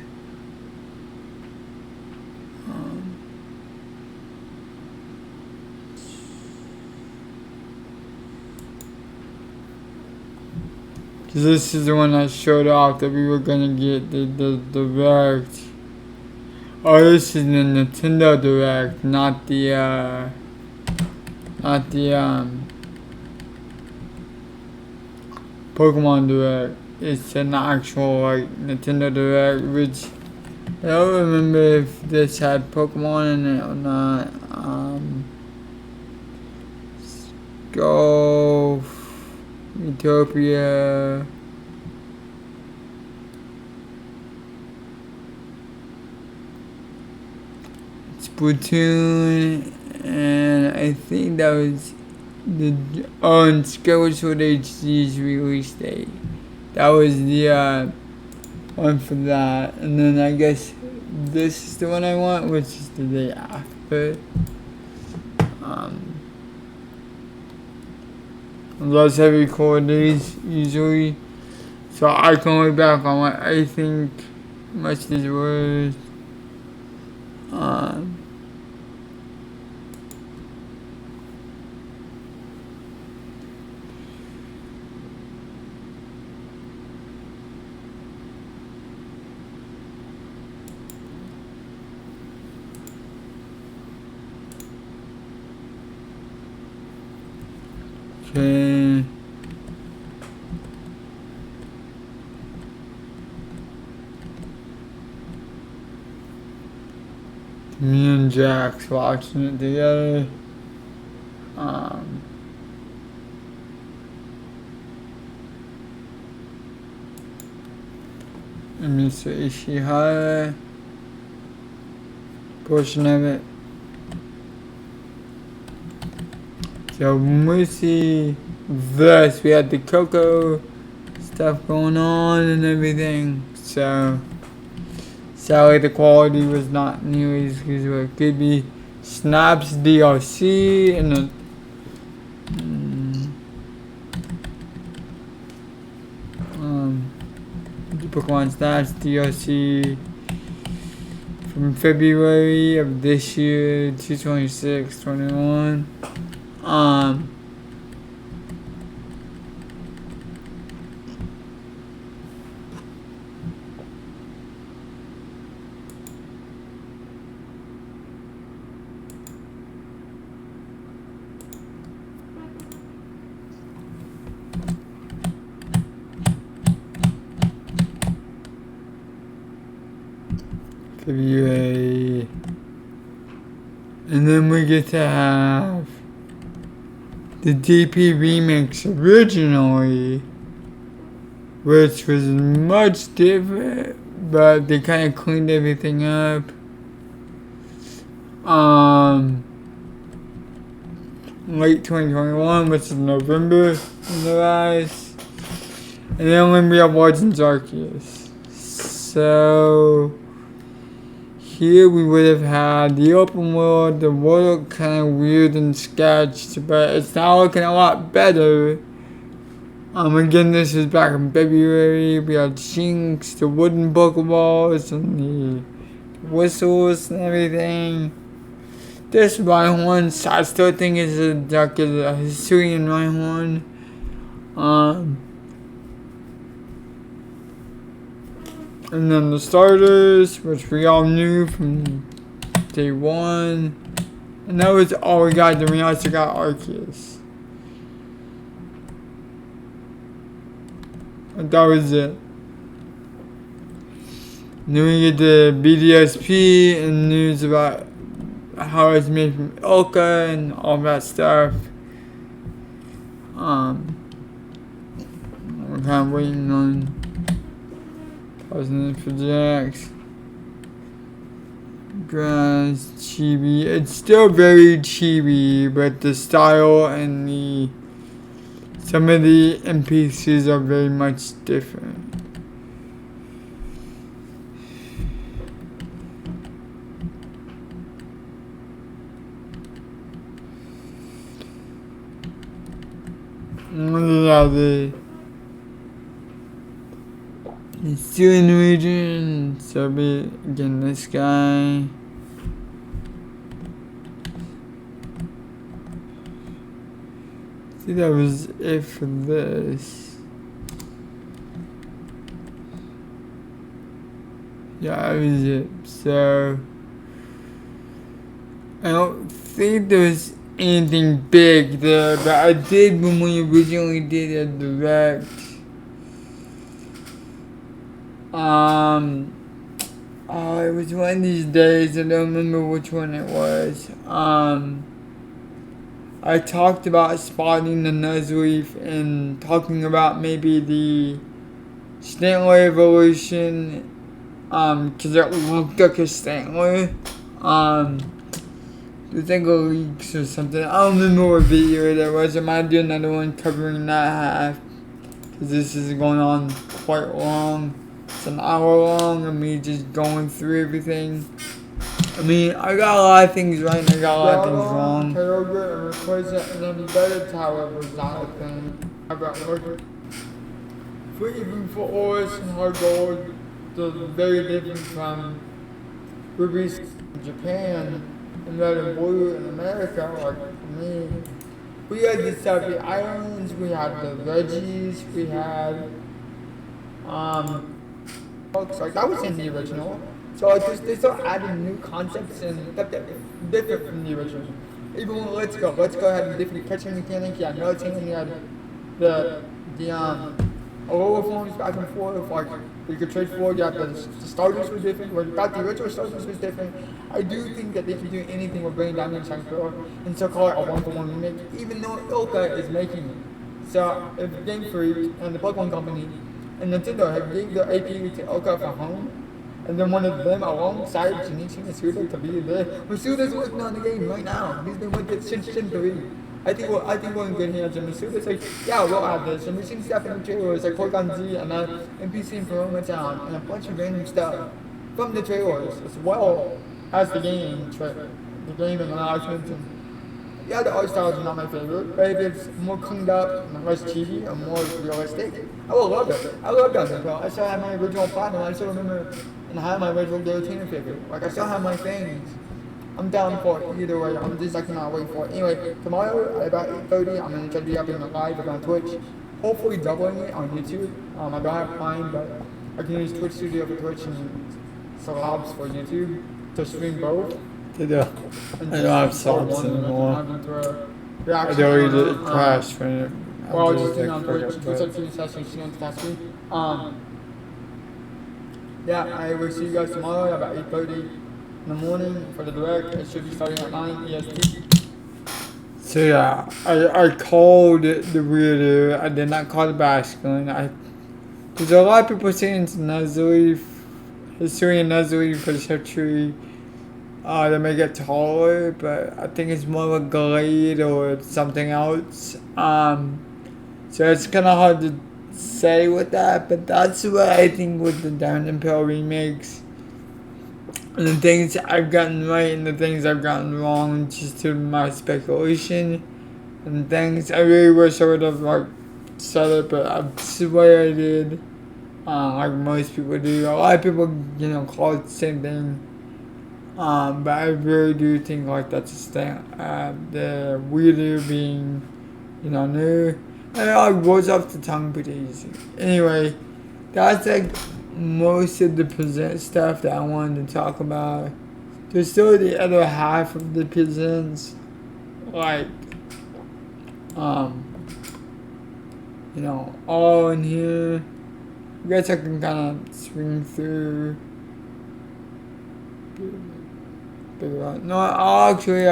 because this is the one that showed off that we were gonna get the Direct. Oh, this is the Nintendo Direct, not the Pokemon Direct. It's an actual Nintendo Direct, which I don't remember if this had Pokemon in it or not. Go Utopia. Splatoon, and I think that was and Skyward Sword HD's release date. That was the one for that, and then I guess this is the one I want, which is the day after. Unless I record these usually, so I can look back on what I think much is worth. Okay. Me and Jack's watching it together. And Mr. Ishihara portion of it. So when we see this, we had the Coco stuff going on and everything. So sadly the quality was not nearly as good as what it could be. Snaps DLC and book launch that's DLC from February of this year, 2/26/21. February. And then we get to have the DP remix originally, which was much different, but they kind of cleaned everything up. Late 2021, which is November in their eyes. And then Olympia Legends Arceus. So here we would have had the open world. The world looked kind of weird and sketched, but it's now looking a lot better. Again, this was back in February. We had Shinx, the wooden Pokeballs, and the whistles and everything. This Rhyhorn, I still think is a Hisuian Rhyhorn. And then the starters, which we all knew from day one. And that was all we got. Then we also got Arceus. And that was it. And then we get the BDSP and news about how it's made from Ilka and all that stuff. We're kind of waiting on President for Jax. Grass, chibi. It's still very chibi, but the style and some of the NPCs are very much different. The Syrian region, so again this guy. I think that was it for this. Yeah, that was it. So I don't think there was anything big there, but I did when we originally did a direct. It was one of these days, I don't remember which one it was. I talked about spotting the Nuzleaf and talking about maybe the Stantler evolution, cause it looked like a Stantler. I think it leaks or something. I don't remember what video that was. I might do another one covering that half, cause this is going on quite long. It's an hour long of me just going through everything. I mean, I got a lot of things right and I got a lot of things wrong. Kyogre and replace it, and then the better tower was not a thing. I got working. Even for Oris and Hard Gold, they're very different from rubies in Japan and red and blue in America, like for me. We had the Southie Islands, we had the Reggies, we had like that was in the original. So like they start adding new concepts and stuff that different from the original. Even with Let's Go had a different catching mechanic. You had Melting, you had the Alola forms back and forth, like you could trade forward. You had the starters were different. Like the original starters was different. I do think that they can do anything with bringing down the Shankar and so call it a 1-for-1 remake, even though Ilka is making it. So if Game Freak and the Pokemon Company and Nintendo have gave their AP to Ilka for home, and then one of them alongside Junichi Masuda to be there. Masuda's working on the game right now. He's been with it since Shin 3. I think we're in good hands. And Masuda's like, yeah, we'll add this. And we've seen stuff in the trailers like Porygon Z and NPC in Corona Town and a bunch of random stuff from the trailers as well as the game announcements. And yeah, the art style is not my favorite, but if it's more cleaned up and less cheesy or more realistic, I will love it. I love Dungeon Pro. I still have my original platinum. I still remember and I have my original Guillotine figure. Like, I still have my things. I'm down for it either way. I'm just, I cannot wait for it. Anyway, tomorrow at about 8:30, I'm going to try to be up in the live on Twitch. Hopefully doubling it on YouTube. I don't have Prime, but I can use Twitch Studio for Twitch and Slobs for YouTube to stream both. They do. I don't have subs anymore. I deleted it, crashed when it. Well, just on Twitch. Twitch up to the session, see on the screen. Yeah, I will see you guys tomorrow about 8:30 in the morning for the direct. It should be starting at 9 EST. So yeah, I called the weirdo. I did not call the masculine. There's a lot of people saying it's Nuzleaf, Hisuian Nuzleaf for Shetri. They make it taller, but I think it's more of a glade or something else. So it's kind of hard to say with that, but that's what I think with the Down and Pill remakes. And the things I've gotten right and the things I've gotten wrong, just to my speculation. And things I really wish I would have like said it, but I swear I did. Like most people do. A lot of people, call it the same thing. But I really do think like that's a thing. The weirder being, new. And it like rolls off the tongue pretty easy. Anyway, that's like most of the present stuff that I wanted to talk about. There's still the other half of the presents, like, all in here. I guess I can kind of swing through. No, I'll actually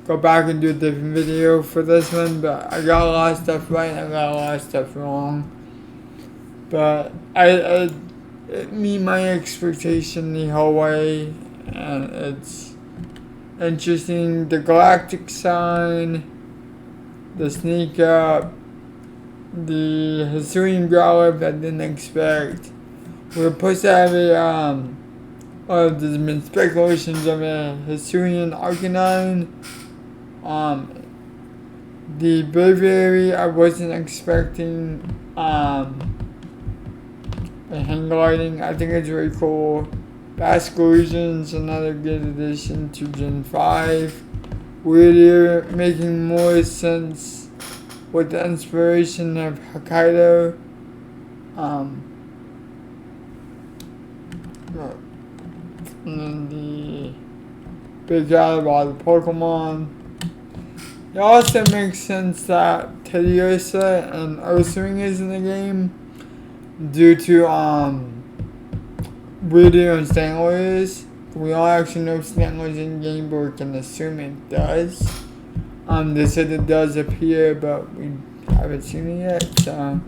go back and do a different video for this one, but I got a lot of stuff right and I got a lot of stuff wrong. But I meet my expectation the whole way, and it's interesting. The galactic sign, the sneak up, the Hisuian Growler I didn't expect. We're supposed to have there's been speculations of a Hisuian Arcanine. The Braviary I wasn't expecting. The hang gliding, I think it's really cool. Bascolusion's another good addition to Gen 5. Weirder, making more sense with the inspiration of Hokkaido. And then the big guy about the Pokemon. It also makes sense that Tediosa and Ursaring is in the game due to Weirdo and Stanglers. We don't actually know if Stanglers in the game, but we can assume it does. They said it does appear, but we haven't seen it yet, so.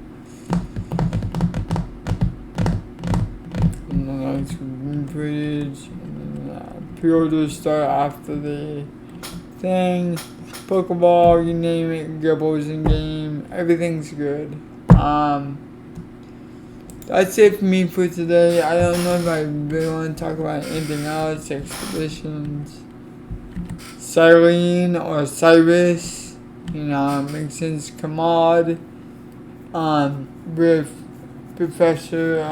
And then that's green footage. And then pre-orders start after the thing. Pokeball, you name it, Gibbles in game. Everything's good. That's it for me for today. I don't know if I really want to talk about anything else. Expeditions. Cyrene or Cyrus. Makes sense. Kamad. With Professor,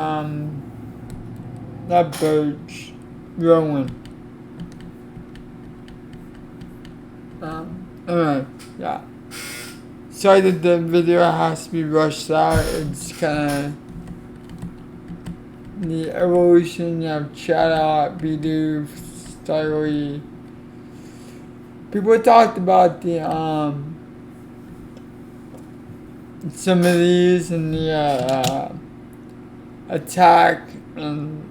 not Birch. Rowan. Anyway, yeah. Sorry that the video has to be rushed out. It's kinda the evolution of Chatot, Bidoof, Styly. People talked about the some of these and the attack and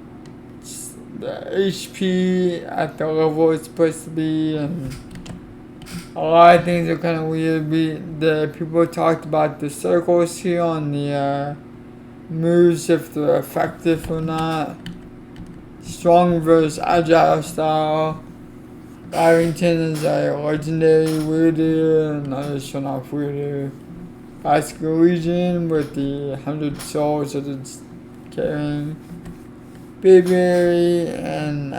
the HP at the level it's supposed to be, and a lot of things are kind of weird. The people talked about the circles here on the moves, if they're effective or not. Strong versus agile style. Barrington is a legendary weirdo, another shown off weirdo. Classical Legion with the 100 souls that it's carrying. Bayberry and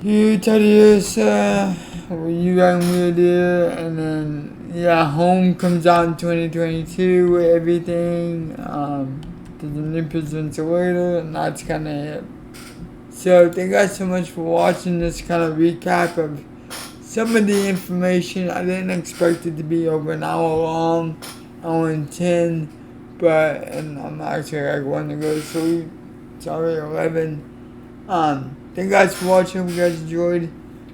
You Tediosa, you got Weirder, and then Home comes out in 2022 with everything. There's a new presenter later, and that's kind of it. So thank you guys so much for watching this kind of recap of some of the information. I didn't expect it to be over an hour long, hour and 10, and I'm actually like wanting to go to sleep. It's already 11. Thank you guys for watching. Hope you guys enjoyed.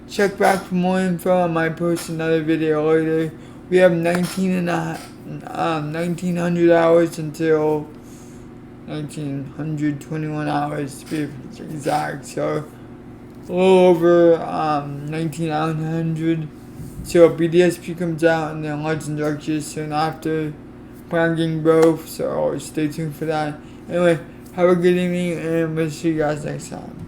Check back for more info. I might post another video later. We have 1900 hours until 1921 hours to be exact. So a little over 1900. So BDSP comes out and then Legends Arceus soon after. Plan on getting both, so stay tuned for that. Anyway, have a good evening and we'll see you guys next time.